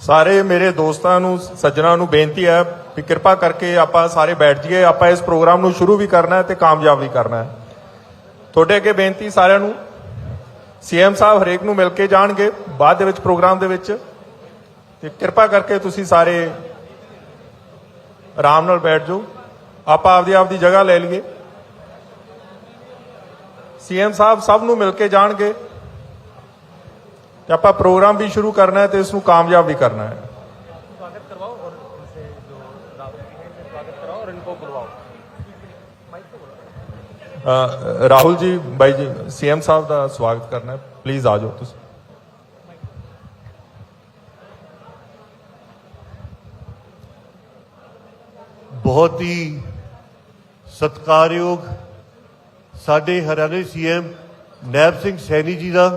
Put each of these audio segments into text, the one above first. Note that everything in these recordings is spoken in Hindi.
सारे मेरे दोस्तों नूं सज्जनां नूं बेनती है कि कृपा करके आपां सारे बैठ जाइए। आपां इस प्रोग्राम नूं शुरू भी करना है ते कामयाब भी करना है। तुहाडे अगे बेनती सारिआं नूं, सीएम साहब हरेक नूं मिल के जाणगे बाद दे विच प्रोग्राम दे विच, ते कृपा करके तुसीं सारे आराम नाल बैठ जाओ। आपां आपदी जगह ले लईए। सीएम साहब सब नूं मिल के जाणगे ते आपां प्रोग्राम भी शुरू करना है ते इसनूं कामयाब भी करना है। स्वागत करवाओ और इनसे जो राहुल जी हैं इनसे स्वागत करवाओ और इनको बुलवाओ। राहुल जी भाई जी सीएम साहब का स्वागत करना है, प्लीज आ जाओ तुसीं। बहुत ही सत्कारयोग साडे हरियाणे सीएम नैब सिंह सैनी जी का,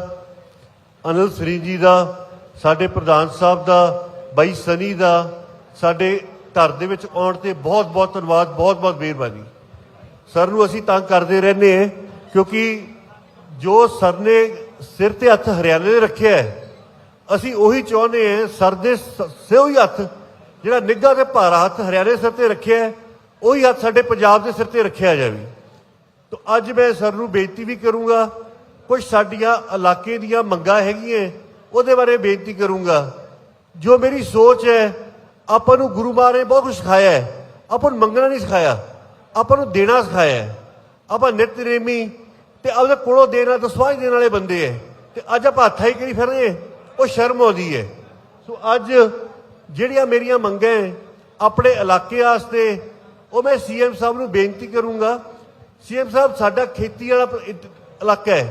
अनिल सरीन जी का, साडे प्रधान साहब का, बाई सनी का, साडे घर दे विच आउण ते बहुत बहुत धन्यवाद, बहुत बहुत मेहरबानी। सर नूं असीं तंग करते रहने हैं क्योंकि जो सर ने सिर ते हत्थ हरियाणे ने रखे है, असीं उही चाहुंदे हैं सर दे सोही हत्थ जिहड़ा निग्घा ते भारा हत्थ हरियाणे सिर ते रखे है, उही हत्थ साडे पंजाब दे सिर ते रखिया जावे। तो अज मैं सर नूं बेनती भी करूँगा, कुछ साडियां इलाके दियां मंगां हैगियां उहदे बारे बेनती करूँगा। जो मेरी सोच है, आपां नूं गुरु महाराज ने बहुत कुछ सिखाया है, आपां नूं मंगना नहीं सिखाया, आपां नूं देना सिखाया है। आपां नितनेमी ते आपदे कोलों देना तो सवाह देने वाले बंदे है, ते अज आपां हत्थां ही करी फिर रहे वो शर्म आउंदी है। सो अज जिहड़ियां मेरियां मंगां है अपने इलाके वास्ते वो मैं सीएम साहब नूं बेनती करूँगा। सीएम साहब साडा खेती वाला इलाका है,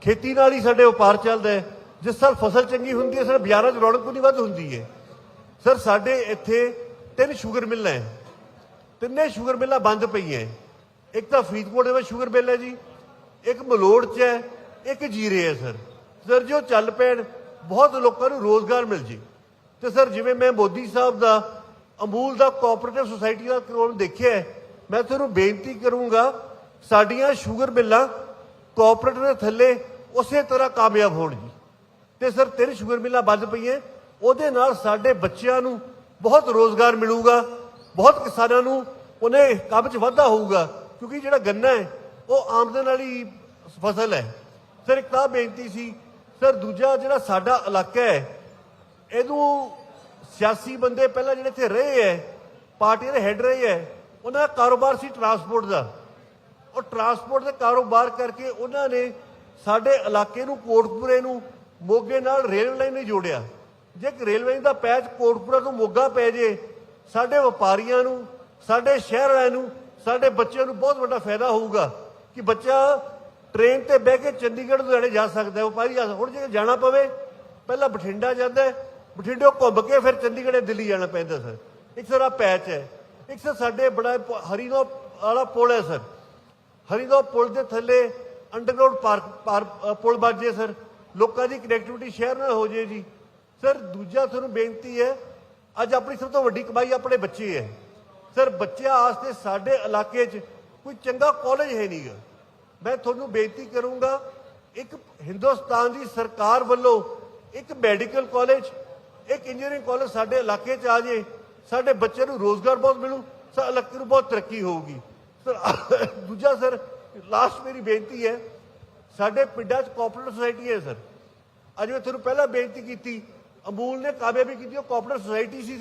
खेती नाल ही साडे व्यापार चलदा है। जिस साल फसल चंगी हुंदी है साडे बाज़ारां 'च रौनक उन्नी वध हुंदी है। सर साडे इत्थे 3 शुगर मिल्लां है, तिन्ने शुगर मिल्लां बंद पईआं। एक तो फरीदकोट में शुगर मिल है जी, एक मलोड़ च है, एक जीरे है। सर जो चल पैण बहुत लोगों को रोजगार मिल जे। तो सर जिवें मैं मोदी साहब का अमूल का कोऑपरेटिव सोसाइटी का कानून देखिया है, मैं तुहानूं बेनती करूँगा साडियां शुगर मिल्लां कोऑपरेटिव के थल्ले उस तरह कामयाब होण जी। तो सर 3 शुगर मिल्लां बंद पईआं, उहदे नाल साडे बच्चिआं नूं बहुत रोजगार मिलूगा, बहुत किसानां नूं उन्हें काम च वाधा होऊगा, क्योंकि जिहड़ा गन्ना है वो आमदन वाली फसल है। सर एक तां बेनती सी सर, दूजा जिहड़ा साडा इलाका है इहनूं सियासी बंदे पहलां जिहड़े इत्थे रहे है, पार्टी दे हैड रहे है, उन्हां दा कारोबार सी ट्रांसपोर्ट का, और ट्रांसपोर्ट के कारोबार करके उन्होंने साडे इलाके नूं कोटपुरे नूं मोगे नाल रेलवे लाइन नहीं जोड़िया। जे एक रेलवे लाइन का पैच कोटपुरा तो मोगा पै जे, साडे व्यापारियों नूं, साडे शहर वालिआं नूं, साडे बच्चों नूं बहुत बड़ा फायदा होऊगा कि बच्चा ट्रेन ते बह के चंडीगढ़ लुधियाणे जा सकता है। व्यापारी हुण जे जाना पवे पहला बठिंडा जाता है, बठिंडे घुम के फिर चंडीगढ़ दिल्ली जाना पैंदा। सर एक सर आ पैच है। एक सर साडे बड़ा हरिनौ वाला पुल है। सर हरिनौ पुल के थल्ले अंडरग्राउंड पुल बन जाए सर, लोगों की कनैक्टिविटी शहर नाल हो जाए जी। सर दूजा तुहानूं बेनती है, अज अपनी सब तो वड्डी कमाई अपने बच्चे है। सर बच्चों वास्ते साडे इलाके च कोई चंगा कॉलेज है नहीं गा। मैं तुहानूं बेनती करूँगा एक हिंदुस्तान की सरकार वालों एक मैडिकल कॉलेज, एक इंजीनियरिंग कॉलेज साडे इलाके च आ जाए, साडे बच्चों को रोजगार बहुत मिलू, सर इलाके को बहुत तरक्की होगी। सर दूजा सर लास्ट मेरी बेनती है, साडे पिंडां च कोऑपरेटिव सोसाइटी है। सर अज मैं तुहानूं पहला बेनती की अमूल ने कामयाबी की कोऑपरेटिव सोसाइटी सी।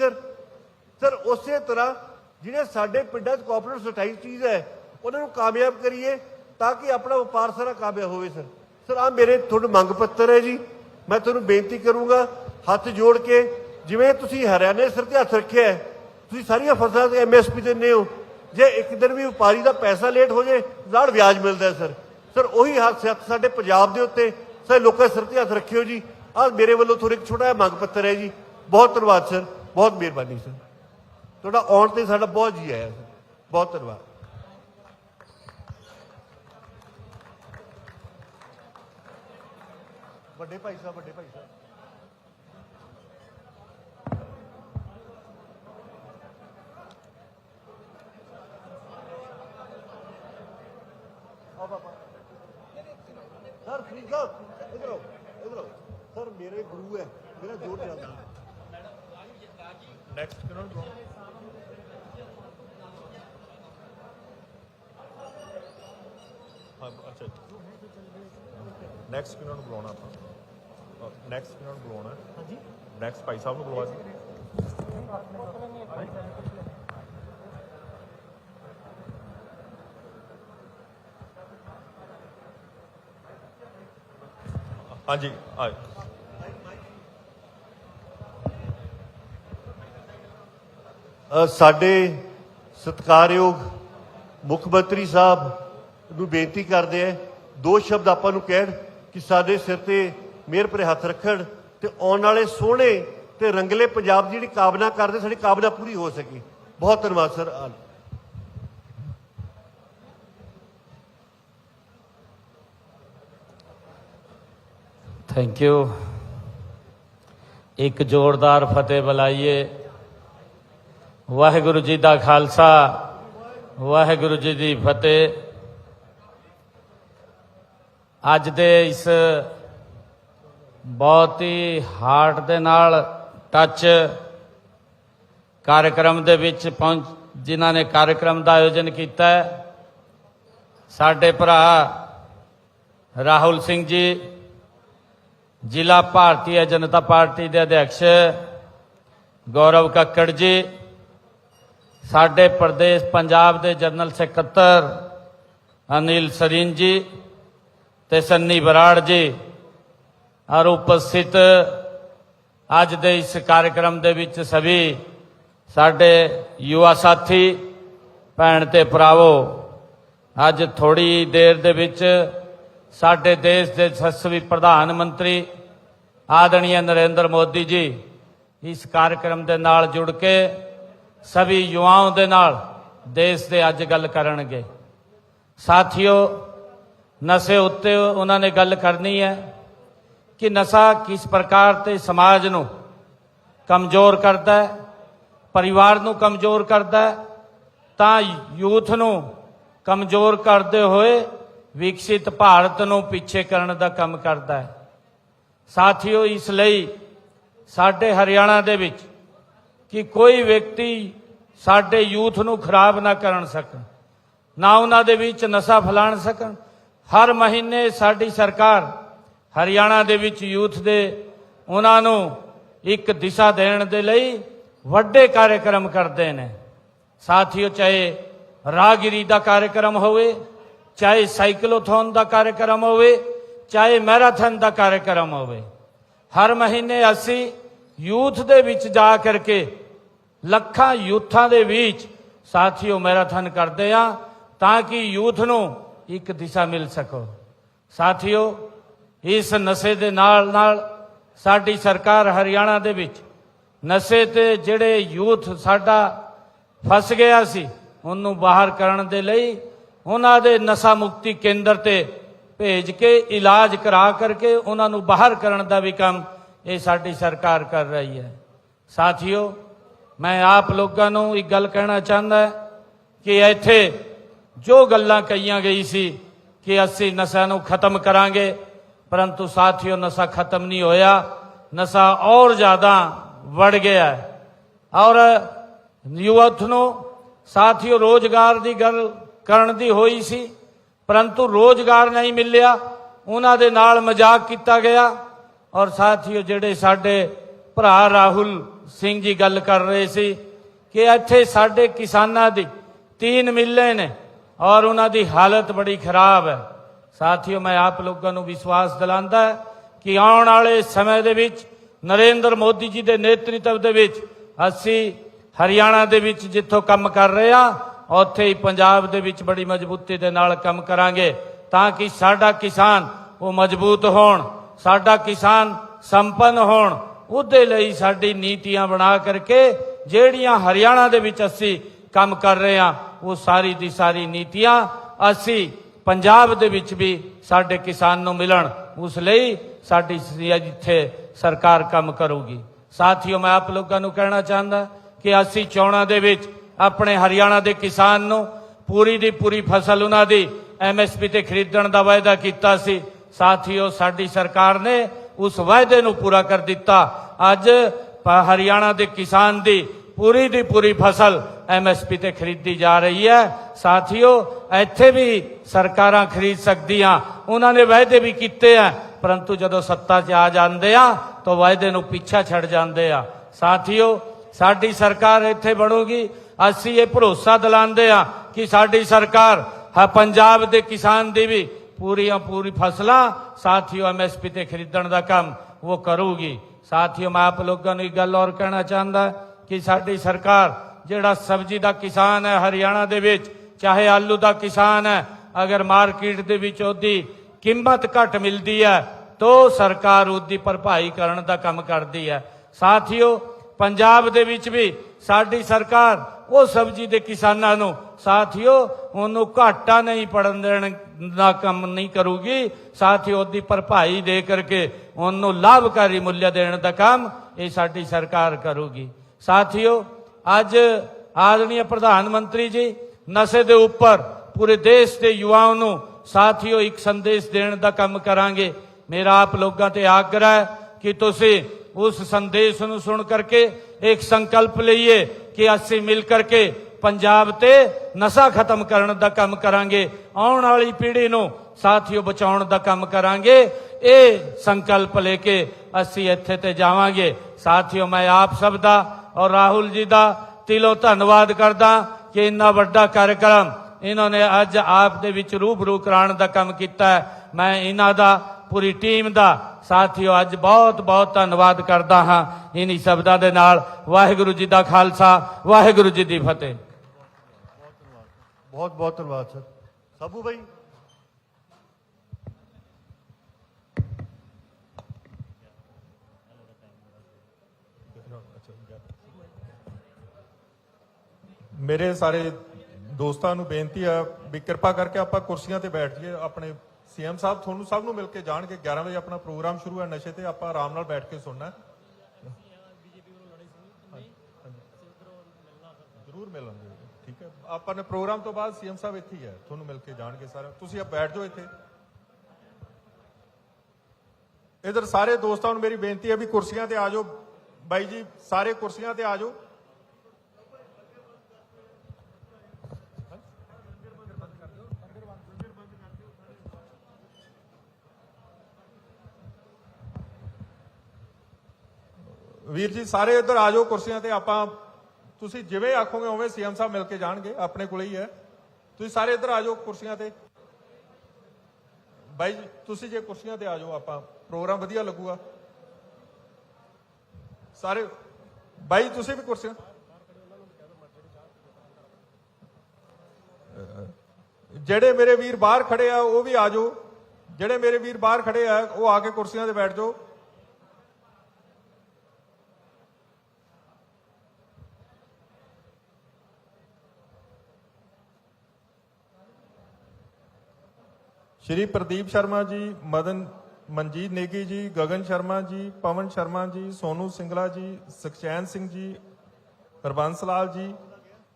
सर उस तरह जिहड़े साडे पिंडां च कोऑपरेटिव सोसाइटीज़ है उन्होंने कामयाब करिए ताकि अपना व्यापार सारा कामयाब हो। सर आ मेरे तुहानूं मंग पत्र है जी। मैं तुहानूं बेनती करूँगा हथ जोड़ के, जिवें तुसीं हरियाणे सिर ते हथ रखे है, तुसीं सारियां फसलां ते MSP दिंदे हो, जे एक दिन भी व्यापारी का पैसा लेट हो जाए नाल ब्याज मिलता है। सर उही हथ साडे पंजाब दे उत्ते सर लोकां सिर ते हथ रखियो जी। आ मेरे वालों थोड़ा एक छोटा मंग पत्र है जी। बहुत धन्यवाद सर, बहुत मेहरबानी सर, तुहाडा आउण ते साडा बहुत जी आया सर, बहुत धन्यवाद। ਵੱਡੇ ਭਾਈ ਸਾਹਿਬ, ਵੱਡੇ ਭਾਈ ਸਾਹਿਬ आओ पापा। सर फ्री साहब इधर आओ, इधर आओ। सर मेरे गुरु है, मेरा जोर चलता है। ਨੈਕਸਟ ਕਿਹਨਾਂ ਨੂੰ ਬੁਲਾਉਣਾ? ਹਾਂ ਅੱਛਾ ਨੈਕਸਟ ਕਿਹਨਾਂ ਨੂੰ ਬੁਲਾਉਣਾ ਆਪਾਂ? ਨੈਕਸਟ ਕਿਹਨਾਂ ਨੂੰ ਬੁਲਾਉਣਾ? ਹਾਂਜੀ ਨੈਕਸਟ ਭਾਈ ਸਾਹਿਬ ਨੂੰ ਬੁਲਵਾ ਜੀ। ਹਾਂਜੀ ਆ ਸਾਡੇ ਸਤਿਕਾਰਯੋਗ ਮੁੱਖ ਮੰਤਰੀ ਸਾਹਿਬ ਨੂੰ ਬੇਨਤੀ ਕਰਦੇ ਆ, ਦੋ ਸ਼ਬਦ ਆਪਾਂ ਨੂੰ ਕਹਿਣ ਕਿ ਸਾਡੇ ਸਿਰ ਤੇ ਮਿਹਰ ਭਰੇ ਹੱਥ ਰੱਖਣ ਤੇ ਆਉਣ ਵਾਲੇ ਸੋਹਣੇ ਤੇ ਰੰਗਲੇ ਪੰਜਾਬ ਦੀ ਜਿਹੜੀ ਕਾਮਨਾ ਕਰਦੇ, ਸਾਡੀ ਕਾਮਨਾ ਪੂਰੀ ਹੋ ਸਕੇ। ਬਹੁਤ ਧੰਨਵਾਦ ਸਰ। Thank you. एक जोरदार फतेह बुलाइए। वाहिगुरु जी का खालसा, वाहिगुरु जी की फतेह। अज दे इस बहुत ही हार्ट दे नाल टच कार्यक्रम दे विच पहुंच जिन्हां ने कार्यक्रम का आयोजन किया है, साडे भरा राहुल सिंह जी, जिला भारतीय जनता पार्टी के अध्यक्ष गौरव कक्कड़ जी, साडे प्रदेश पंजाब के जनरल सैकटर अनिल सरीन जी ते सन्नी बराड़ जी, और उपस्थित अज दे इस कार्यक्रम दे विच सभी साडे युवा साथी भैन ते भरावो। अज थोड़ी देर दे विच साडे देश के यशस्वी प्रधानमंत्री आदरणीय नरेंद्र मोदी जी इस कार्यक्रम के नाल जुड़ के सभी युवाओं के नाल देश के अज गल करनगे। साथियों, नशे उत्ते उन्होंने गल करनी है कि नशा किस प्रकार से समाज नूं कमजोर करता है, परिवार नूं कमजोर करता है, तां यूथ नूं कमजोर करते हुए विकसित भारत नूं पिछे करने का काम करता है। साथियों, इसलिए साडे हरियाणा दे विच कि कोई व्यक्ति साडे यूथ नूं खराब ना कर सकन, ना उन्हां दे विच नशा फैला सकन। हर महीने साडी सरकार हरियाणा दे विच यूथ दे उन्हां नूं एक दिशा देण दे लई वड्डे कार्यक्रम करते हैं। साथियों, चाहे राहगिरी का कार्यक्रम होवे, चाहे साइक्लोथॉन का कार्यक्रम होवे, चाहे मैराथन का कार्यक्रम होवे, हर महीने असी यूथ दे विच जा करके लखां यूथां दे विच साथियों मैराथन करते हैं ताकि यूथ नूं एक दिशा मिल सको। साथियों, इस नशे दे नाल नाल साडी सरकार हरियाणा दे विच नशे ते जिहड़े यूथ साडा फस गया सी उन्नू बाहर करन दे लई उन्हां दे नशा मुक्ति केंद्र ते भेज के इलाज करा करके उन्हां नू बाहर करन दा भी काम ये साडी सरकार कर रही है। साथियों, मैं आप लोगों नू एक गल कहना चाहता है कि इत्थे जो गल्लां कहीआं गई सी कि असी नशा नू खत्म करांगे, परंतु साथियों नशा खत्म नहीं होया, नशा और ज़्यादा बढ़ गया है। और युवथ नू साथियों रोजगार की गल करन दी होई सी, परंतु रोजगार नहीं मिलिया, उन्हां दे नाल मजाक किया गया। और साथियों, जिहड़े साडे भरा राहुल सिंह जी गल कर रहे सी कि इत्थे साडे किसानां दी 3 मिलें ने और उन्हां दी हालत बड़ी खराब है। साथियों, मैं आप लोगों को विश्वास दिलांदा है कि आने वाले समय दे विच नरेंद्र मोदी जी के नेतृत्व दे विच असी हरियाणा दे विच जिथों काम कर रहे हैं उत्थे ही पंजाब दे विच बड़ी मजबूती दे नाल काम करांगे ताकि साडा किसान वो मजबूत होण, साडा किसान संपन्न होण। उहदे लई साडी नीतियां बना करके ਜਿਹੜੀਆਂ हरियाणा दे विच असी काम कर रहे हैं वो सारी दी सारी नीतियां असी पंजाब दे विच भी साडे किसान नूं मिलण, उस लई साडी इत्थे सरकार काम करूगी। साथियों, मैं आप लोगों को कहना चाहता कि असी चोणां दे विच अपने हरियाणा के किसान नूं पूरी दी पूरी फसल उन्हां दी MSP ते खरीदण दा वायदा कीता सी। साथियों, साडी सरकार ने उस वायदे नूं पूरा कर दिता। अज हरियाणा के किसान दी पूरी दी पूरी फसल MSP ਤੇ ਖਰੀਦੀ ਜਾ ਰਹੀ ਹੈ। ਸਾਥੀਓ ਇੱਥੇ ਵੀ ਸਰਕਾਰਾਂ ਖਰੀਦ ਸਕਦੀਆਂ, ਉਹਨਾਂ ਨੇ ਵਾਅਦੇ ਵੀ ਕੀਤੇ ਆ, ਪਰੰਤੂ ਜਦੋਂ ਸੱਤਾ 'ਚ ਆ ਜਾਂਦੇ ਆ ਤਾਂ ਵਾਅਦੇ ਨੂੰ ਪਿੱਛਾ ਛੱਡ ਜਾਂਦੇ ਆ। ਸਾਥੀਓ ਸਾਡੀ ਸਰਕਾਰ ਇੱਥੇ ਬਣੂਗੀ, ਅਸੀਂ ਇਹ ਭਰੋਸਾ ਦਿਲਾਉਂਦੇ ਆ ਕਿ ਸਾਡੀ ਸਰਕਾਰ ਪੰਜਾਬ ਦੇ ਕਿਸਾਨ ਦੀ ਵੀ ਪੂਰੀਆਂ ਪੂਰੀ ਫਸਲਾਂ ਸਾਥੀਓ MSP ਤੇ ਖਰੀਦਣ ਦਾ ਕੰਮ ਉਹ ਕਰੂਗੀ। ਸਾਥੀਓ ਮੈਂ ਆਪ ਲੋਕਾਂ ਨੂੰ ਇੱਕ ਗੱਲ ਹੋਰ ਕਹਿਣਾ ਚਾਹੁੰਦਾ ਕਿ ਸਾਡੀ ਸਰਕਾਰ ਜਿਹੜਾ ਸਬਜ਼ੀ ਦਾ ਕਿਸਾਨ ਹੈ ਹਰਿਆਣਾ ਦੇ ਵਿੱਚ, ਚਾਹੇ ਆਲੂ ਦਾ ਕਿਸਾਨ ਹੈ, ਅਗਰ ਮਾਰਕੀਟ ਦੇ ਵਿੱਚ ਉਹਦੀ ਕੀਮਤ ਘੱਟ ਮਿਲਦੀ ਹੈ ਤਾਂ ਸਰਕਾਰ ਉਹਦੀ ਭਰਪਾਈ ਕਰਨ ਦਾ ਕੰਮ ਕਰਦੀ ਹੈ। ਸਾਥੀਓ ਪੰਜਾਬ ਦੇ ਵਿੱਚ ਵੀ ਸਾਡੀ ਸਰਕਾਰ ਉਹ ਸਬਜ਼ੀ ਦੇ ਕਿਸਾਨਾਂ ਨੂੰ ਸਾਥੀਓ ਉਹਨੂੰ ਘਾਟਾ ਨਹੀਂ ਪੜਨ ਦੇਣ ਦਾ ਕੰਮ ਨਹੀਂ ਕਰੂਗੀ, ਸਾਥੀਓ ਉਹਦੀ ਭਰਪਾਈ ਦੇ ਕਰਕੇ ਉਹਨੂੰ ਲਾਭਕਾਰੀ ਮੁੱਲ ਦੇਣ ਦਾ ਕੰਮ ਇਹ ਸਾਡੀ ਸਰਕਾਰ ਕਰੂਗੀ। ਸਾਥੀਓ ਅੱਜ ਆਦਰਣੀय ਪ੍ਰਧਾਨ ਮੰਤਰੀ ਜੀ ਨਸ਼ੇ ਦੇ ਉੱਪਰ ਪੂਰੇ ਦੇਸ਼ ਦੇ ਯੁਵਾओं ਨੂੰ ਸਾਥੀਓ ਇੱਕ ਸੰਦੇਸ਼ ਦੇਣ ਦਾ ਕੰਮ ਕਰਾਂਗੇ। ਮੇਰਾ ਆਪ ਲੋਕਾਂ ਤੇ ਆਗਰਾ ਹੈ ਕਿ ਤੁਸੀਂ उस संदेश ਨੂੰ सुन करके एक संकल्प ਲਈਏ कि ਅਸੀਂ मिल करके पंजाब ते नशा खत्म करने ਦਾ ਕੰਮ ਕਰਾਂਗੇ, ਆਉਣ ਵਾਲੀ ਪੀੜ੍ਹੀ ਨੂੰ ਸਾਥੀਓ ਬਚਾਉਣ ਦਾ ਕੰਮ ਕਰਾਂਗੇ। ਇਹ ਸੰਕल्प लेके ਅਸੀਂ ਇੱਥੇ ਤੇ ਜਾਵਾਂਗੇ। ਸਾਥੀਓ मैं आप सब ਦਾ और राहुल जी ਦਾ ਦਿਲੋਂ ਧੰਨਵਾਦ ਕਰਦਾ ਕਿ ਇੰਨਾ ਵੱਡਾ कार्यक्रम इन्होंने ਅੱਜ ਆਪ ਦੇ ਵਿੱਚ ਰੂਬਰੂ ਕਰਾਉਣ ਦਾ ਕੰਮ ਕੀਤਾ ਹੈ। मैं ਇਹਨਾਂ ਦਾ पूरी टीम ਦਾ ਸਾਥੀਓ ਅੱਜ ਬਹੁਤ ਬਹੁਤ ਧੰਨਵਾਦ ਕਰਦਾ ਹਾਂ। ਇन्हीं ਸ਼ਬਦਾਂ ਦੇ ਨਾਲ ਵਾਹਿਗੁਰੂ ਜੀ ਦਾ ਖਾਲਸਾ, ਵਾਹਿਗੁਰੂ ਜੀ ਦੀ ਫਤਿਹ। बहुत बहुत धन्यवाद सर। साबू भाई ਮੇਰੇ ਸਾਰੇ ਦੋਸਤਾਂ ਨੂੰ ਬੇਨਤੀ ਹੈ ਵੀ ਕਿਰਪਾ ਕਰਕੇ ਆਪਾਂ ਕੁਰਸੀਆਂ ਤੇ ਬੈਠ ਜਾਈਏ। ਆਪਣੇ ਸੀਐਮ ਸਾਹਿਬ ਤੁਹਾਨੂੰ ਸਭ ਨੂੰ ਮਿਲ ਕੇ ਜਾਣਗੇ। 11 ਵਜੇ ਆਪਣਾ ਪ੍ਰੋਗਰਾਮ ਸ਼ੁਰੂ ਹੈ ਨਸ਼ੇ ਤੇ, ਆਪਾਂ ਆਰਾਮ ਨਾਲ ਬੈਠ ਕੇ ਸੁਣਨਾ। ਜ਼ਰੂਰ ਮਿਲਾਂਗੇ, ਠੀਕ ਹੈ। ਆਪਾਂ ਨੇ ਪ੍ਰੋਗਰਾਮ ਤੋਂ ਬਾਅਦ ਸੀਐਮ ਸਾਹਿਬ ਇੱਥੇ ਹੀ ਹੈ, ਤੁਹਾਨੂੰ ਮਿਲ ਕੇ ਜਾਣਗੇ ਸਾਰਾ। ਤੁਸੀਂ ਆਪ ਬੈਠ ਜਾਓ ਇੱਥੇ। ਇਧਰ ਸਾਰੇ ਦੋਸਤਾਂ ਨੂੰ ਮੇਰੀ ਬੇਨਤੀ ਹੈ ਵੀ ਕੁਰਸੀਆਂ ਤੇ ਆ ਜਾਓ। ਬਾਈ ਜੀ ਸਾਰੇ ਕੁਰਸੀਆਂ ਤੇ ਆ ਜਾਓ। ਵੀਰ ਜੀ ਸਾਰੇ ਇੱਧਰ ਆ ਜਾਓ ਕੁਰਸੀਆਂ ਤੇ। ਆਪਾਂ ਤੁਸੀਂ ਜਿਵੇਂ ਆਖੋਗੇ ਉਵੇਂ ਸੀਐਮ ਸਾਹਿਬ ਮਿਲ ਕੇ ਜਾਣਗੇ, ਆਪਣੇ ਕੋਲ ਹੀ ਹੈ। ਤੁਸੀਂ ਸਾਰੇ ਇੱਧਰ ਆ ਜਾਓ ਕੁਰਸੀਆਂ ਤੇ। ਬਾਈ ਜੀ ਤੁਸੀਂ ਜੇ ਕੁਰਸੀਆਂ ਤੇ ਆ ਜਾਓ, ਆਪਾਂ ਪ੍ਰੋਗਰਾਮ ਵਧੀਆ ਲੱਗੂਗਾ। ਸਾਰੇ ਬਾਈ ਤੁਸੀਂ ਵੀ ਕੁਰਸੀਆਂ। ਜਿਹੜੇ ਮੇਰੇ ਵੀਰ ਬਾਹਰ ਖੜੇ ਆ ਉਹ ਵੀ ਆ ਜਾਓ। ਜਿਹੜੇ ਮੇਰੇ ਵੀਰ ਬਾਹਰ ਖੜੇ ਆ ਉਹ ਆ ਕੇ ਕੁਰਸੀਆਂ ਤੇ ਬੈਠ ਜਾਓ। श्री प्रदीप शर्मा जी, मदन मनजीत नेगी जी, गगन शर्मा जी, पवन शर्मा जी, सोनू सिंगला जी, सुखचैन सिंह जी, हरबंस लाल जी,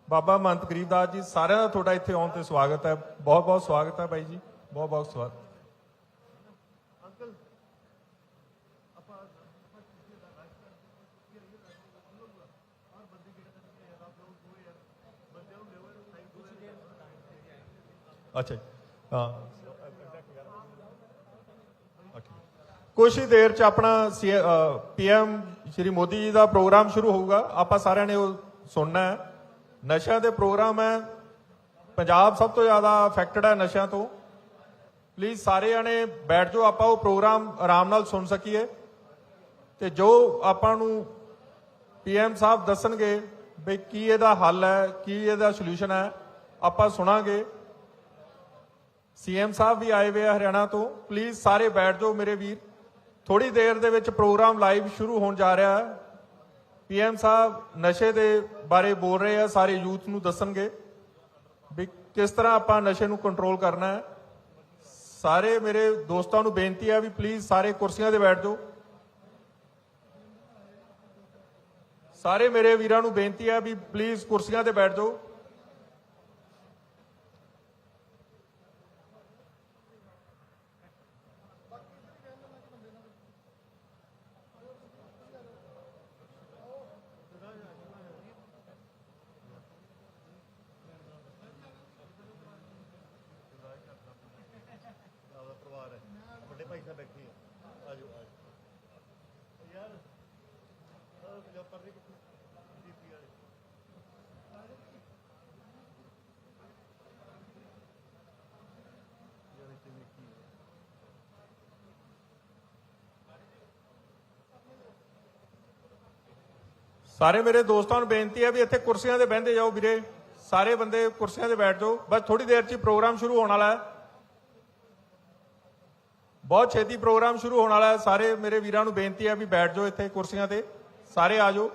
बाबा महंत गरीबदास जी, सारे का थोड़ा इत्थे आउण ते स्वागत है। बहुत बहुत स्वागत है भाई जी, बहुत बहुत स्वागत। अच्छा हाँ कुछ ही देर च अपना PM श्री मोदी जी का प्रोग्राम शुरू होगा। आप सारे ने सुनना है। नशा के प्रोग्राम है, पंजाब सब तो ज़्यादा अफेक्टेड है नशा तो। प्लीज़ सारे जने बैठ जाओ, आप वो प्रोग्राम आराम नाल सुन सकीए। तो जो आपां नूं PM साहब दसणगे भी की इहदा हल है, की इहदा सल्यूशन है, आपां सुनांगे। CM साहब भी आए हुए हरियाणा तो। प्लीज़ सारे बैठ जाओ मेरे वीर। थोड़ी देर दे विच प्रोग्राम लाइव शुरू होने जा रहा है। PM साहब नशे के बारे बोल रहे हैं, सारे यूथ नूं दसणगे भी किस तरह आपां नशे नूं कंट्रोल करना है। सारे मेरे दोस्तों नूं बेनती है भी प्लीज़ सारे कुर्सियां ते बैठ जाओ। सारे मेरे वीरां नूं बेनती है भी प्लीज़ कुर्सियां ते बैठ जाओ। ਸਾਰੇ ਮੇਰੇ ਦੋਸਤਾਂ ਨੂੰ ਬੇਨਤੀ ਹੈ ਵੀ ਇੱਥੇ ਕੁਰਸੀਆਂ ਤੇ ਬਹਿੰਦੇ ਜਾਓ ਵੀਰੇ, ਸਾਰੇ ਬੰਦੇ ਕੁਰਸੀਆਂ ਤੇ ਬੈਠ ਜਾਓ, ਬਸ ਥੋੜੀ ਦੇਰ 'ਚ ਹੀ ਪ੍ਰੋਗਰਾਮ ਸ਼ੁਰੂ ਹੋਣ ਵਾਲਾ ਹੈ, ਬਹੁਤ ਛੇਤੀ ਪ੍ਰੋਗਰਾਮ ਸ਼ੁਰੂ ਹੋਣ ਵਾਲਾ ਹੈ। ਸਾਰੇ ਮੇਰੇ ਵੀਰਾਂ ਨੂੰ ਬੇਨਤੀ ਹੈ ਵੀ ਬੈਠ ਜਾਓ ਇੱਥੇ ਕੁਰਸੀਆਂ ਤੇ, ਸਾਰੇ ਆ ਜਾਓ।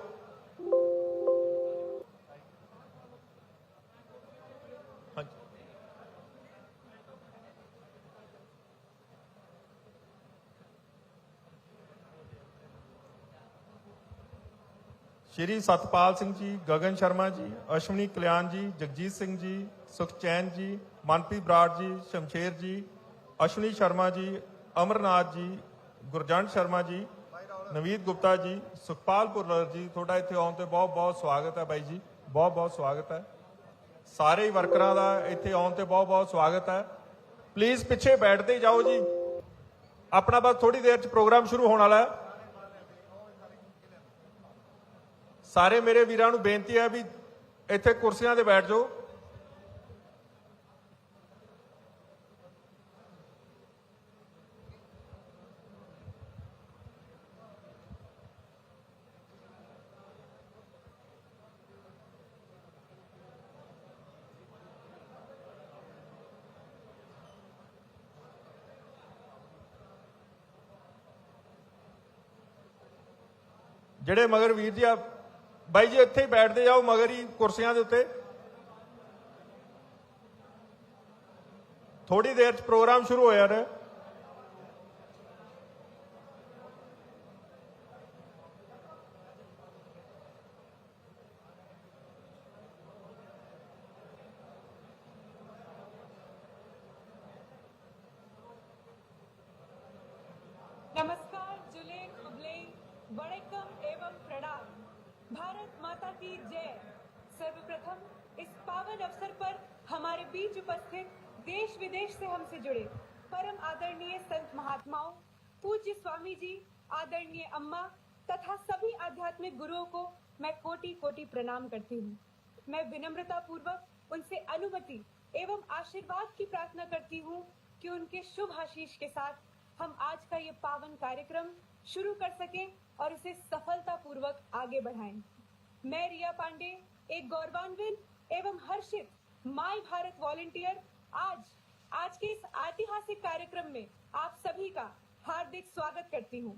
श्री सतपाल सिंह जी, गगन शर्मा जी, अश्विनी कल्याण जी, जगजीत सिंह जी, सुखचैन जी, मनप्रीत बराड़ जी, शमशेर जी, अश्विनी शर्मा जी, अमरनाथ जी, गुरजंट शर्मा जी, नवीद गुप्ता जी, सुखपाल भुल्लर जी, थोड़ा इत्थे आउण ते बहुत बहुत स्वागत है बाई जी, बहुत बहुत स्वागत है। सारे ही वर्करां दा इत्थे आउण ते बहुत बहुत स्वागत है। प्लीज पिछे बैठते जाओ जी, अपना बस थोड़ी देर च प्रोग्राम शुरू होने वाला है। ਸਾਰੇ ਮੇਰੇ ਵੀਰਾਂ ਨੂੰ ਬੇਨਤੀ ਹੈ ਵੀ ਇੱਥੇ ਕੁਰਸੀਆਂ ਤੇ ਬੈਠ ਜਾਓ। ਜਿਹੜੇ ਮਗਰ ਵੀਰ ਜੀ ਆ ਬਾਈ ਜੀ ਇੱਥੇ ਹੀ ਬੈਠਦੇ ਜਾਓ ਮਗਰ ਹੀ ਕੁਰਸੀਆਂ ਦੇ ਉੱਤੇ। ਥੋੜੀ ਦੇਰ 'ਚ ਪ੍ਰੋਗਰਾਮ ਸ਼ੁਰੂ ਹੋ ਜਾਣਾ। नमस्कार, जुले खुबले वड़कम एवं प्रणाम। भारत माता की जय। सर्वप्रथम इस पावन अवसर पर हमारे बीच उपस्थित देश विदेश से हमसे जुड़े परम आदरणीय संत महात्माओं, पूज्य स्वामी जी, आदरणीय अम्मा तथा सभी आध्यात्मिक गुरुओं को मैं कोटि कोटि प्रणाम करती हूँ। मैं विनम्रता पूर्वक उनसे अनुमति एवं आशीर्वाद की प्रार्थना करती हूँ कि उनके शुभ आशीष के साथ हम आज का ये पावन कार्यक्रम शुरू कर सकें और इसे सफलता पूर्वक आगे बढ़ाएं। मैं रिया पांडे, एक गौरवान्वित एवं हर्षित माय भारत वॉलंटियर, आज के इस ऐतिहासिक कार्यक्रम में आप सभी का हार्दिक स्वागत करती हूँ।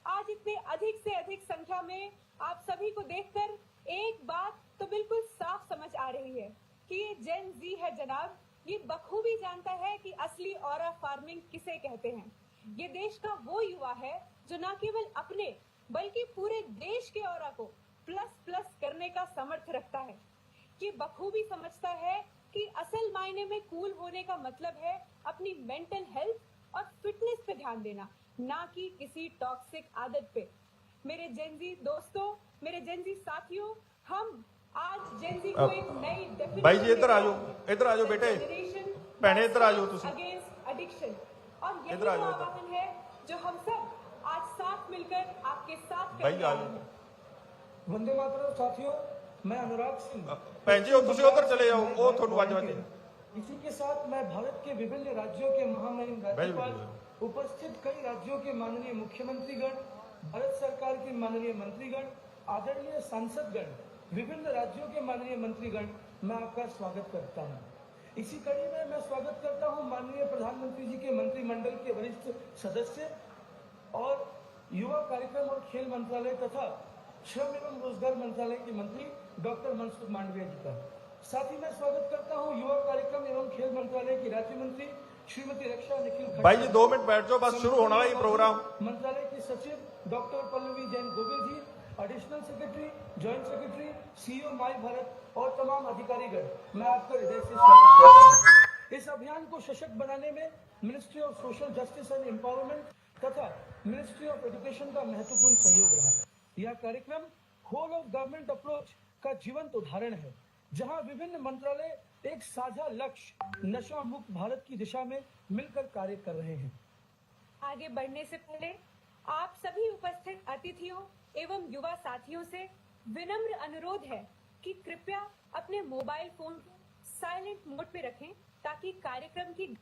आज इतने अधिक से अधिक संख्या में आप सभी को देखकर एक बात तो बिल्कुल साफ समझ आ रही है कि ये जेन जी है जनाब, ये बखूबी जानता है कि असली ऑरा फार्मिंग किसे कहते हैं। ये देश का वो युवा है जो न केवल अपने बल्कि पूरे देश के ऑरा को प्लस प्लस करने का समर्थ रखता है। ये बखूबी समझता है कि असल मायने में कूल होने का मतलब है अपनी मेंटल हेल्थ और फिटनेस पे ध्यान देना, ना कि किसी टॉक्सिक आदत पे। मेरे जेनजी दोस्तों, मेरे जेनजी साथियों, हम आज जेनजी को एक नई डेफिनेशन भाई जी इधर आ जाओ बेटे, भैने इधर आ जाओ तुसी। अगेंस्ट एडिक्शन, और यही वो आह्वान है जो हम सब आज साथ मिलकर आपके साथ कर रहे हैं। वंदे मातरम साथियों, मैं अनुराग सिंह। भैन जी तुसी उधर चले जाओ, वो थोड़ी आवाज आती है। इसी के साथ मैं भारत के विभिन्न राज्यों के महामहिम राज्यपाल, उपस्थित कई राज्यों के माननीय मुख्यमंत्रीगण, भारत सरकार के माननीय मंत्रीगण, आदरणीय सांसदगण, विभिन्न राज्यों के माननीय मंत्रीगण, मैं आपका स्वागत करता हूँ। इसी कड़ी में मैं स्वागत करता हूँ माननीय प्रधानमंत्री जी के मंत्रिमंडल के वरिष्ठ सदस्य और युवा कार्यक्रम और खेल मंत्रालय तथा श्रम एवं रोजगार मंत्रालय के मंत्री डॉक्टर मनसुख मांडविया जी का। साथ ही मैं स्वागत करता हूँ युवा कार्यक्रम एवं खेल मंत्रालय की राज्य मंत्री श्रीमती रक्षा निखिल भाई जी 2 मिनट बैठ जाओ, बस शुरू होना है ये प्रोग्राम। मंत्रालय के सचिव doctor Pallavi Jain Govil ji, additional secretary, joint secretary, CEO my Bharat और तमाम अधिकारीगण, मैं आपका हृदय से स्वागत करता हूँ। इस अभियान को सशक्त बनाने में ministry of social justice and empowerment तथा मिनिस्ट्री ऑफ एजुकेशन का महत्वपूर्ण सहयोग रहा। यह कार्यक्रम होल ऑफ गवर्नमेंट अप्रोच का जीवंत उदाहरण है, जहां विभिन्न मंत्रालय एक साझा लक्ष्य नशा मुक्त भारत की दिशा में मिलकर कार्य कर रहे हैं। आगे बढ़ने से पहले आप सभी उपस्थित अतिथियों एवं युवा साथियों से विनम्र अनुरोध है कि कृपया अपने मोबाइल फोन को साइलेंट मोड पे रखें ताकि कार्यक्रम की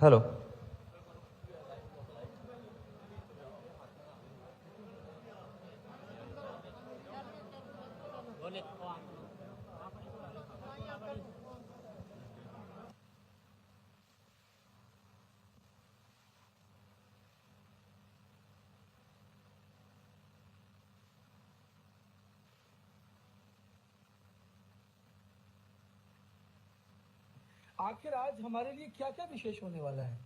हेलो। आखिर आज हमारे लिए क्या क्या विशेष होने वाला है?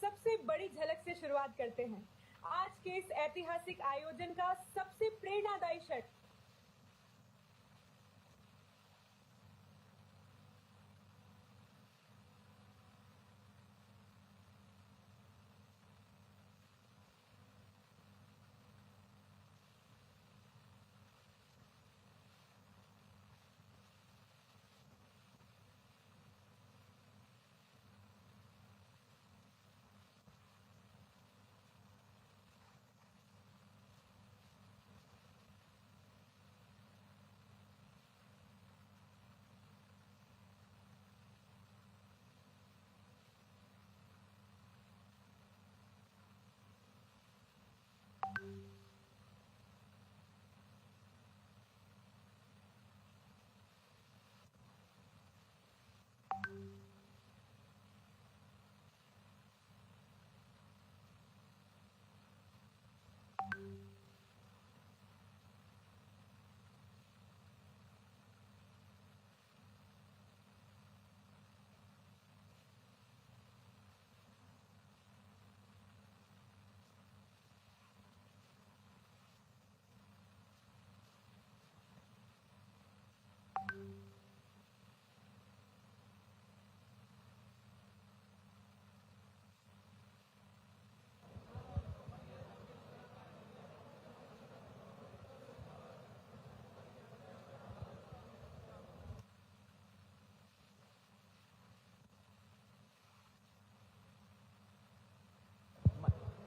सबसे बड़ी झलक से शुरुआत करते हैं। आज के इस ऐतिहासिक आयोजन का सबसे प्रेरणादायी क्षण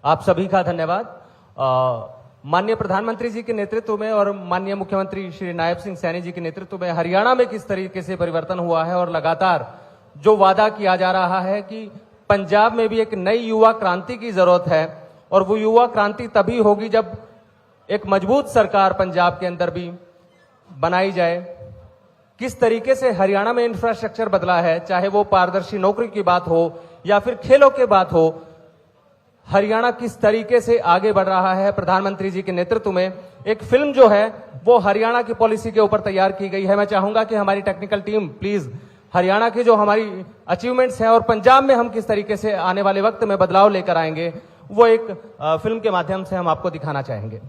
आप सभी का धन्यवाद। माननीय प्रधानमंत्री जी के नेतृत्व में और माननीय मुख्यमंत्री श्री नायब सिंह सैनी जी के नेतृत्व में हरियाणा में किस तरीके से परिवर्तन हुआ है और लगातार जो वादा किया जा रहा है कि पंजाब में भी एक नई युवा क्रांति की जरूरत है और वो युवा क्रांति तभी होगी जब एक मजबूत सरकार पंजाब के अंदर भी बनाई जाए। किस तरीके से हरियाणा में इंफ्रास्ट्रक्चर बदला है, चाहे वो पारदर्शी नौकरी की बात हो या फिर खेलों की बात हो, हरियाणा किस तरीके से आगे बढ़ रहा है प्रधानमंत्री जी के नेतृत्व में। एक फिल्म जो है वो हरियाणा की पॉलिसी के ऊपर तैयार की गई है। मैं चाहूंगा कि हमारी टेक्निकल टीम प्लीज हरियाणा की जो हमारी अचीवमेंट्स हैं और पंजाब में हम किस तरीके से आने वाले वक्त में बदलाव लेकर आएंगे वो एक फिल्म के माध्यम से हम आपको दिखाना चाहेंगे।